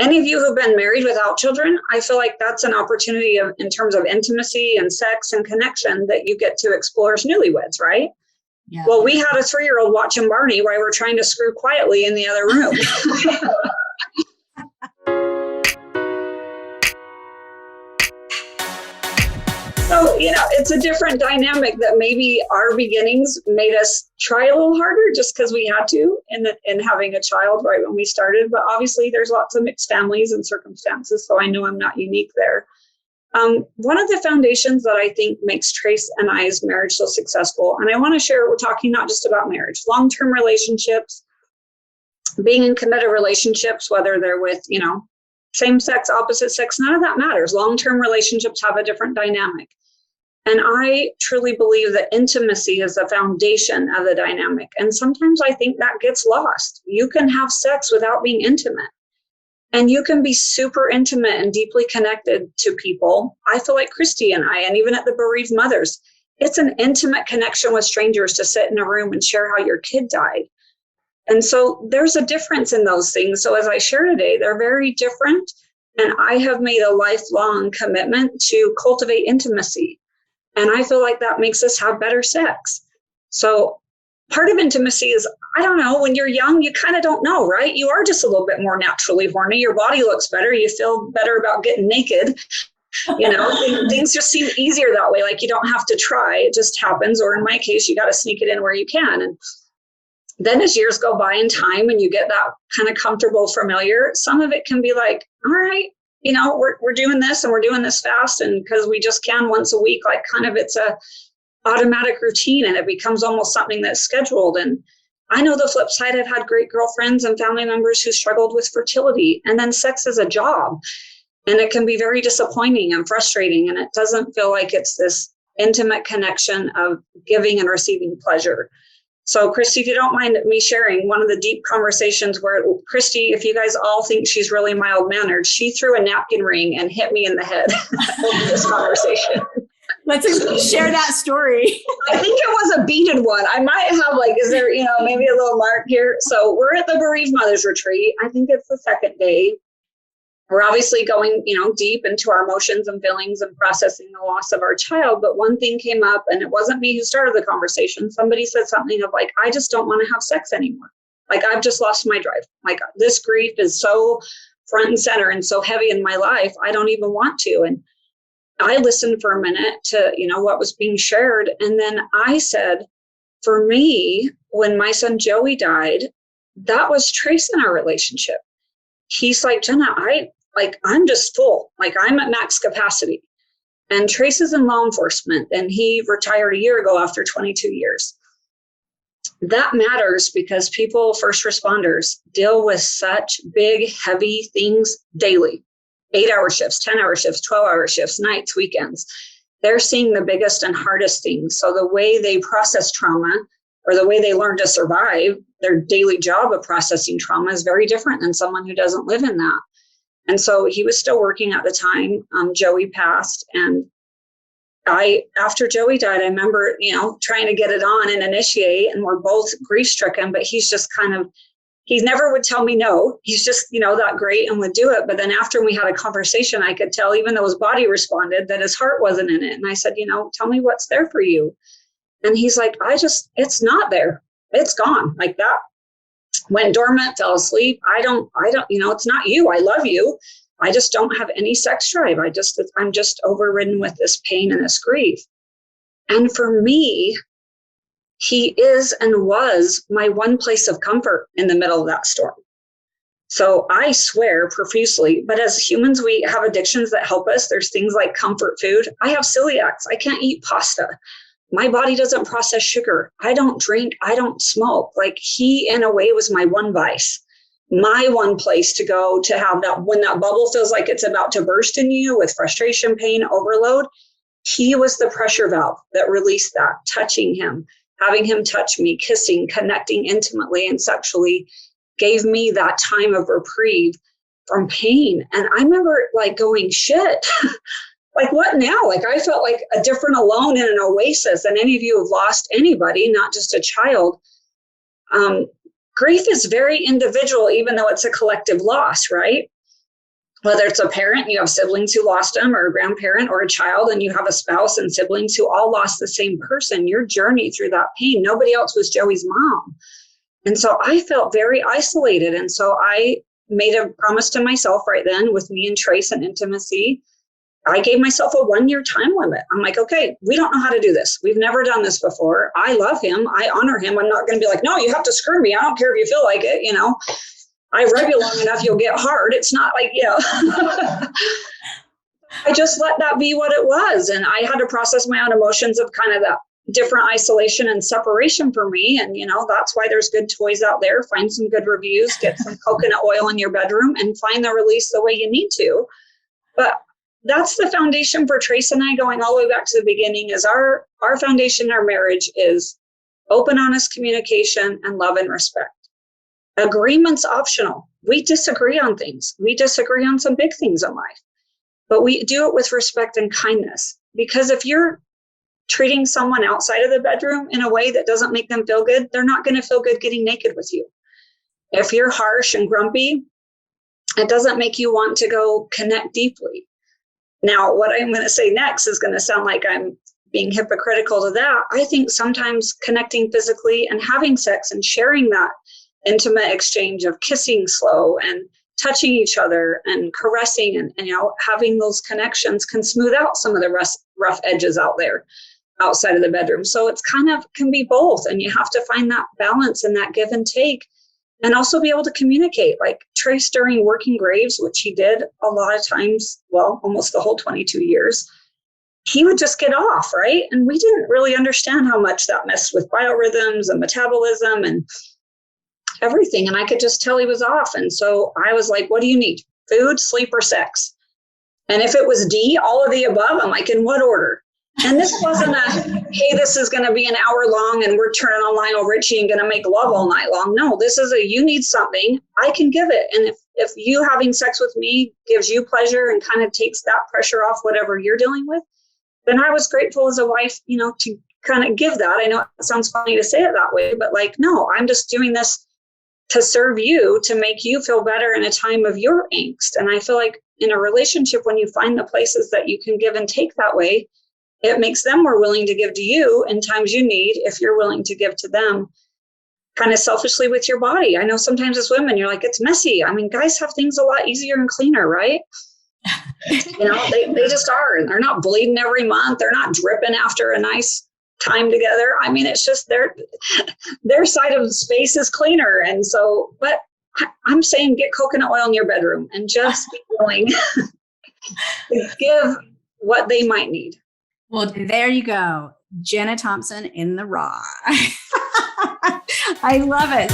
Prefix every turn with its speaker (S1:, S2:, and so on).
S1: any of you who've been married without children, I feel like that's an opportunity in terms of intimacy and sex and connection that you get to explore as newlyweds, right? Yeah. Well, we had a 3-year-old watching Barney while we're trying to screw quietly in the other room. So, it's a different dynamic that maybe our beginnings made us try a little harder just because we had to in having a child right when we started. But obviously, there's lots of mixed families and circumstances, so I know I'm not unique there. One of the foundations that I think makes Trace and I's marriage so successful, and I want to share, we're talking not just about marriage, long-term relationships, being in committed relationships, whether they're with, same sex, opposite sex, none of that matters. Long-term relationships have a different dynamic. And I truly believe that intimacy is the foundation of the dynamic. And sometimes I think that gets lost. You can have sex without being intimate. And you can be super intimate and deeply connected to people. I feel like Christy and I, and even at the bereaved mothers, it's an intimate connection with strangers to sit in a room and share how your kid died. And so there's a difference in those things. So as I share today, they're very different. And I have made a lifelong commitment to cultivate intimacy. And I feel like that makes us have better sex. So part of intimacy is, I don't know, when you're young, you kind of don't know, right? You are just a little bit more naturally horny. Your body looks better. You feel better about getting naked. Things just seem easier that way. Like you don't have to try. It just happens. Or in my case, you got to sneak it in where you can. And then as years go by in time and you get that kind of comfortable, familiar, some of it can be like, all right, we're doing this and we're doing this fast. And because we just can once a week, like kind of it's a automatic routine and it becomes almost something that's scheduled. And I know the flip side, I've had great girlfriends and family members who struggled with fertility, and then sex is a job. And it can be very disappointing and frustrating. And it doesn't feel like it's this intimate connection of giving and receiving pleasure. So Christy, if you don't mind me sharing one of the deep conversations where Christy, if you guys all think she's really mild-mannered, she threw a napkin ring and hit me in the head over this conversation.
S2: Let's share that story.
S1: I think it was a beaded one. I might have is there, maybe a little mark here. So we're at the bereaved mothers retreat. I think it's the second day. We're obviously going, deep into our emotions and feelings and processing the loss of our child. But one thing came up, and it wasn't me who started the conversation. Somebody said something of I just don't want to have sex anymore. I've just lost my drive. This grief is so front and center and so heavy in my life. I don't even want to. And I listened for a minute to, what was being shared. And then I said, for me, when my son Joey died, that was Trace in our relationship. He's like, Genna, I'm just full. I'm at max capacity. And Trace is in law enforcement, and he retired a year ago after 22 years. That matters because people, first responders, deal with such big, heavy things daily. 8-hour shifts, 10-hour shifts, 12-hour shifts, nights, weekends. They're seeing the biggest and hardest things. So the way they process trauma, or the way they learn to survive, their daily job of processing trauma is very different than someone who doesn't live in that. And so he was still working at the time. Joey passed. And after Joey died, I remember, trying to get it on and initiate, and we're both grief stricken, but he's just he never would tell me no. He's just, that great and would do it. But then after we had a conversation, I could tell, even though his body responded, that his heart wasn't in it. And I said, tell me what's there for you. And he's like, it's not there. It's gone. That went dormant, fell asleep. I don't, it's not you. I love you. I just don't have any sex drive. I'm just overridden with this pain and this grief. And for me, he is and was my one place of comfort in the middle of that storm. So I swear profusely, but as humans, we have addictions that help us. There's things like comfort food. I have celiacs. I can't eat pasta. My body doesn't process sugar. I don't drink. I don't smoke. He, in a way, was my one vice, my one place to go to have that. When that bubble feels like it's about to burst in you with frustration, pain, overload, he was the pressure valve that released that. Touching him, having him touch me, kissing, connecting intimately and sexually gave me that time of reprieve from pain. And I remember going, shit. What now? I felt like a different alone in an oasis. And any of you have lost anybody, not just a child. Grief is very individual, even though it's a collective loss, right? Whether it's a parent, you have siblings who lost them, or a grandparent, or a child, and you have a spouse and siblings who all lost the same person, your journey through that pain, nobody else was Joey's mom. And so I felt very isolated. And so I made a promise to myself right then, with me and Trace and intimacy. I gave myself a 1-year time limit. I'm like, okay, we don't know how to do this. We've never done this before. I love him. I honor him. I'm not going to be like, no, you have to screw me. I don't care if you feel like it. You know, I rub you long enough, you'll get hard. It's not like, you know, I just let that be what it was. And I had to process my own emotions of kind of that different isolation and separation for me. And, you know, that's why there's good toys out there. Find some good reviews, get some coconut oil in your bedroom, and find the release the way you need to. But that's the foundation for Trace and I, going all the way back to the beginning, is our foundation in our marriage is open, honest communication and love and respect. Agreement's optional. We disagree on things. We disagree on some big things in life, but we do it with respect and kindness. Because if you're treating someone outside of the bedroom in a way that doesn't make them feel good, they're not going to feel good getting naked with you. If you're harsh and grumpy, it doesn't make you want to go connect deeply. Now, what I'm going to say next is going to sound like I'm being hypocritical to that. I think sometimes connecting physically and having sex and sharing that intimate exchange of kissing slow and touching each other and caressing and you know, having those connections can smooth out some of the rough edges out there outside of the bedroom. So it's kind of can be both. And you have to find that balance and that give and take, and also be able to communicate. Like Trace during working graves, which he did a lot of times, well, almost the whole 22 years, he would just get off, right? And we didn't really understand how much that messed with biorhythms and metabolism and everything. And I could just tell he was off. And so I was like, what do you need? Food, sleep, or sex? And if it was D, all of the above, I'm like, in what order? And this wasn't a, hey, this is going to be an hour long and we're turning on Lionel Richie and going to make love all night long. No, this is a, you need something, I can give it. And if you having sex with me gives you pleasure and kind of takes that pressure off whatever you're dealing with, then I was grateful as a wife, you know, to kind of give that. I know it sounds funny to say it that way, but like, no, I'm just doing this to serve you, to make you feel better in a time of your angst. And I feel like in a relationship, when you find the places that you can give and take that way, it makes them more willing to give to you in times you need, if you're willing to give to them kind of selfishly with your body. I know sometimes as women, you're like, it's messy. I mean, guys have things a lot easier and cleaner, right? You know, they just are. And they're not bleeding every month. They're not dripping after a nice time together. I mean, it's just their side of the space is cleaner. And so, but I'm saying get coconut oil in your bedroom and just be willing to give what they might need.
S2: Well, there you go. Genna Thomsen in the raw. I love it.